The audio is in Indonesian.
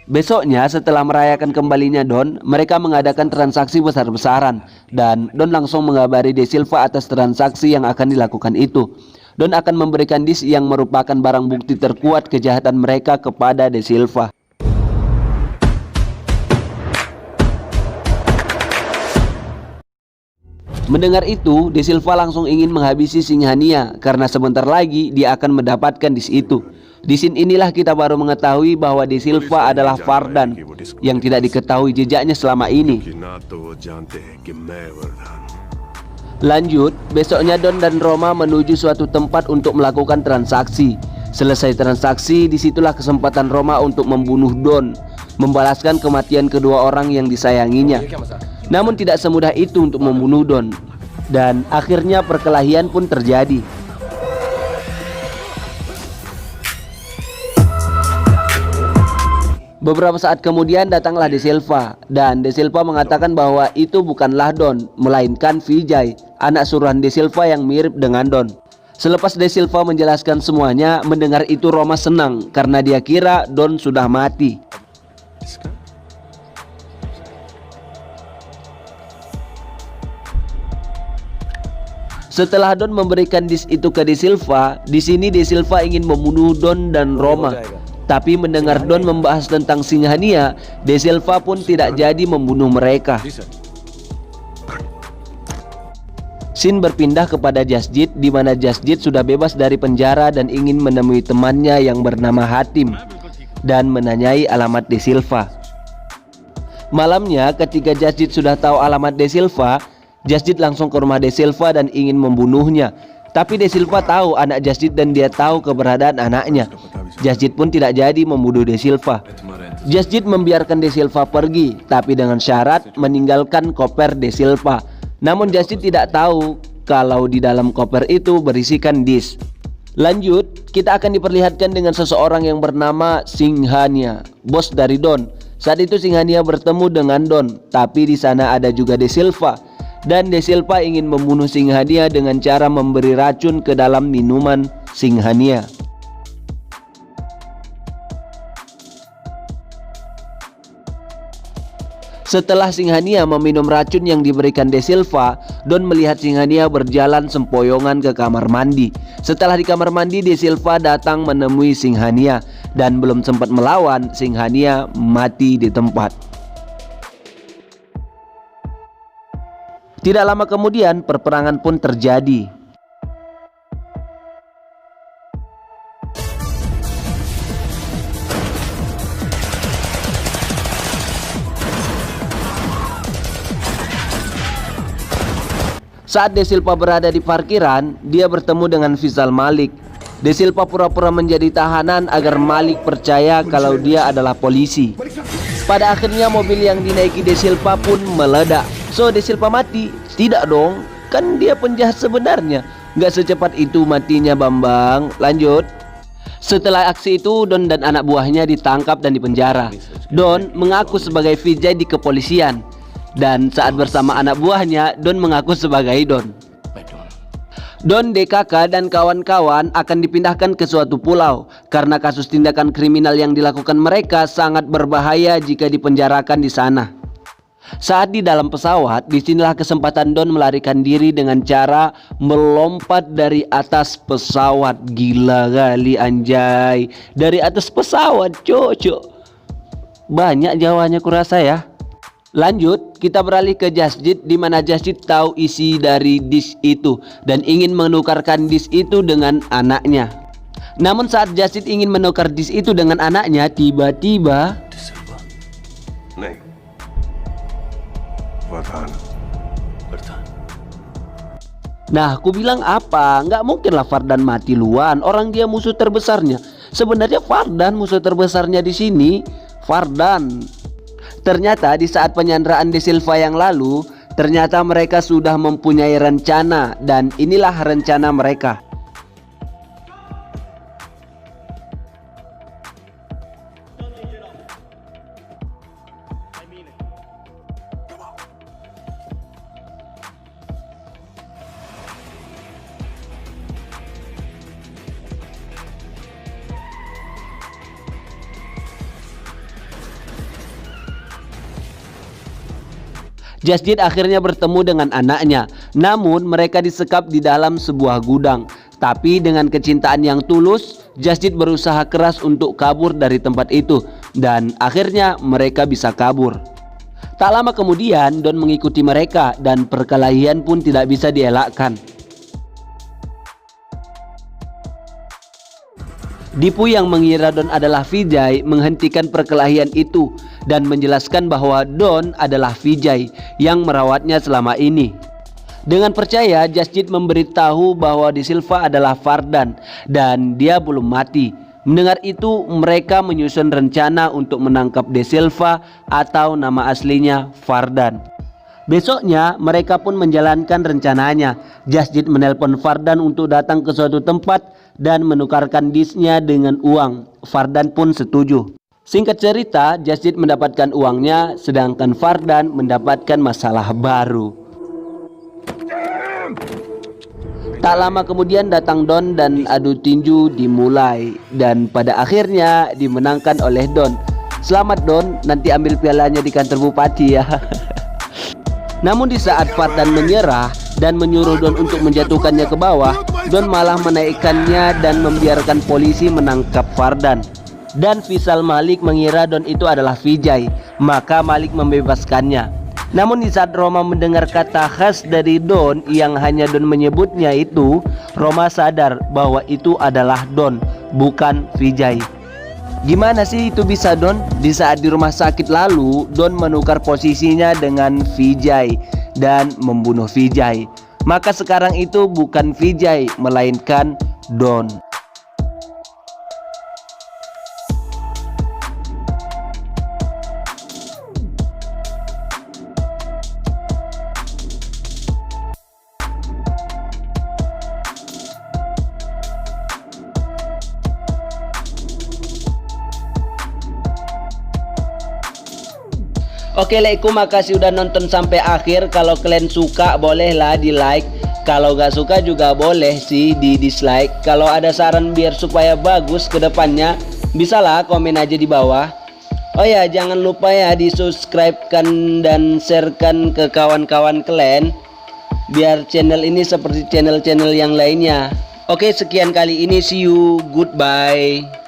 Besoknya setelah merayakan kembalinya Don, mereka mengadakan transaksi besar-besaran dan Don langsung mengabari De Silva atas transaksi yang akan dilakukan itu. Don akan memberikan disk yang merupakan barang bukti terkuat kejahatan mereka kepada De Silva. Mendengar itu, De Silva langsung ingin menghabisi Singhania karena sebentar lagi dia akan mendapatkan disk itu. Di scene inilah kita baru mengetahui bahwa De Silva adalah Vardan yang tidak diketahui jejaknya selama ini. Lanjut, besoknya Don dan Roma menuju suatu tempat untuk melakukan transaksi. Selesai transaksi, disitulah kesempatan Roma untuk membunuh Don, membalaskan kematian kedua orang yang disayanginya. Namun tidak semudah itu untuk membunuh Don, dan akhirnya perkelahian pun terjadi. Beberapa saat kemudian datanglah De Silva, dan De Silva mengatakan bahwa itu bukanlah Don, melainkan Vijay, anak suruhan De Silva yang mirip dengan Don. Selepas De Silva menjelaskan semuanya, mendengar itu Roma senang karena dia kira Don sudah mati. Setelah Don memberikan disk itu ke De Silva, di sini De Silva ingin membunuh Don dan Roma. Tapi mendengar Don membahas tentang Singhania, De Silva pun tidak jadi membunuh mereka. Scene berpindah kepada Jasjit, di mana Jasjit sudah bebas dari penjara dan ingin menemui temannya yang bernama Hatim dan menanyai alamat De Silva. Malamnya, ketika Jasjit sudah tahu alamat De Silva, Jasjit langsung ke rumah De Silva dan ingin membunuhnya. Tapi De Silva tahu anak Jasjit dan dia tahu keberadaan anaknya. Jasjit pun tidak jadi membunuh De Silva. Jasjit membiarkan De Silva pergi, tapi dengan syarat meninggalkan koper De Silva. Namun Jasjit tidak tahu kalau di dalam koper itu berisikan disk. Lanjut, kita akan diperlihatkan dengan seseorang yang bernama Singhania, bos dari Don. Saat itu Singhania bertemu dengan Don, tapi di sana ada juga De Silva. Dan De Silva ingin membunuh Singhania dengan cara memberi racun ke dalam minuman Singhania. Setelah Singhania meminum racun yang diberikan De Silva, Don melihat Singhania berjalan sempoyongan ke kamar mandi. Setelah di kamar mandi, De Silva datang menemui Singhania dan belum sempat melawan, Singhania mati di tempat. Tidak lama kemudian perperangan pun terjadi. Saat De Silva berada di parkiran, dia bertemu dengan Faisal Malik. De Silva pura-pura menjadi tahanan agar Malik percaya kalau dia adalah polisi. Pada akhirnya mobil yang dinaiki De Silva pun meledak. So De Silva mati? Tidak dong, kan dia penjahat sebenarnya. Gak secepat itu matinya Bambang. Lanjut. Setelah aksi itu, Don dan anak buahnya ditangkap dan dipenjara. Don mengaku sebagai Vijay di kepolisian, dan saat bersama anak buahnya, Don mengaku sebagai Don. Don, DKK dan kawan-kawan akan dipindahkan ke suatu pulau karena kasus tindakan kriminal yang dilakukan mereka sangat berbahaya jika dipenjarakan di sana. Saat di dalam pesawat, disinilah kesempatan Don melarikan diri dengan cara melompat dari atas pesawat. Gila kali anjay, dari atas pesawat cocok. Banyak jawanya kurasa ya. Lanjut, kita beralih ke Jasjit, di mana Jasjit tahu isi dari disk itu dan ingin menukarkan disk itu dengan anaknya. Namun saat Jasjit ingin menukar disk itu dengan anaknya, tiba-tiba nah, aku bilang apa? Nggak mungkin lah Vardan mati luan. Orang dia musuh terbesarnya. Sebenarnya Vardan musuh terbesarnya di sini. Vardan. Ternyata di saat penyanderaan De Silva yang lalu, ternyata mereka sudah mempunyai rencana, dan inilah rencana mereka. Jasjid akhirnya bertemu dengan anaknya, namun mereka disekap di dalam sebuah gudang. Tapi dengan kecintaan yang tulus, Jasjid berusaha keras untuk kabur dari tempat itu, dan akhirnya mereka bisa kabur. Tak lama kemudian Don mengikuti mereka dan perkelahian pun tidak bisa dielakkan. Dipu yang mengira Don adalah Vijay menghentikan perkelahian itu dan menjelaskan bahwa Don adalah Vijay yang merawatnya selama ini. Dengan percaya, Jasjid memberitahu bahwa De Silva adalah Vardan dan dia belum mati. Mendengar itu, mereka menyusun rencana untuk menangkap De Silva atau nama aslinya Vardan. Besoknya mereka pun menjalankan rencananya. Jasjid menelpon Vardan untuk datang ke suatu tempat dan menukarkan disknya dengan uang. Vardan pun setuju. Singkat cerita, Jasjid mendapatkan uangnya sedangkan Vardan mendapatkan masalah baru. Tak lama kemudian datang Don dan adu tinju dimulai dan pada akhirnya dimenangkan oleh Don. Selamat Don, nanti ambil pialanya di kantor bupati ya. Namun di saat Vardan menyerah dan menyuruh Don untuk menjatuhkannya ke bawah, Don malah menaikkannya dan membiarkan polisi menangkap Vardan. Dan Vishal Malik mengira Don itu adalah Vijay, maka Malik membebaskannya. Namun di saat Roma mendengar kata khas dari Don yang hanya Don menyebutnya itu, Roma sadar bahwa itu adalah Don, bukan Vijay. Gimana sih itu bisa Don? Di saat di rumah sakit lalu, Don menukar posisinya dengan Vijay dan membunuh Vijay. Maka sekarang itu bukan Vijay, melainkan Don. Oke lekku, makasih udah nonton sampai akhir. Kalau kalian suka bolehlah di like, kalau gak suka juga boleh sih di dislike. Kalau ada saran biar supaya bagus ke depannya, bisalah komen aja di bawah. Oh ya, jangan lupa ya di subscribe-kan dan share-kan ke kawan-kawan kalian, biar channel ini seperti channel-channel yang lainnya. Oke, sekian kali ini, see you, goodbye.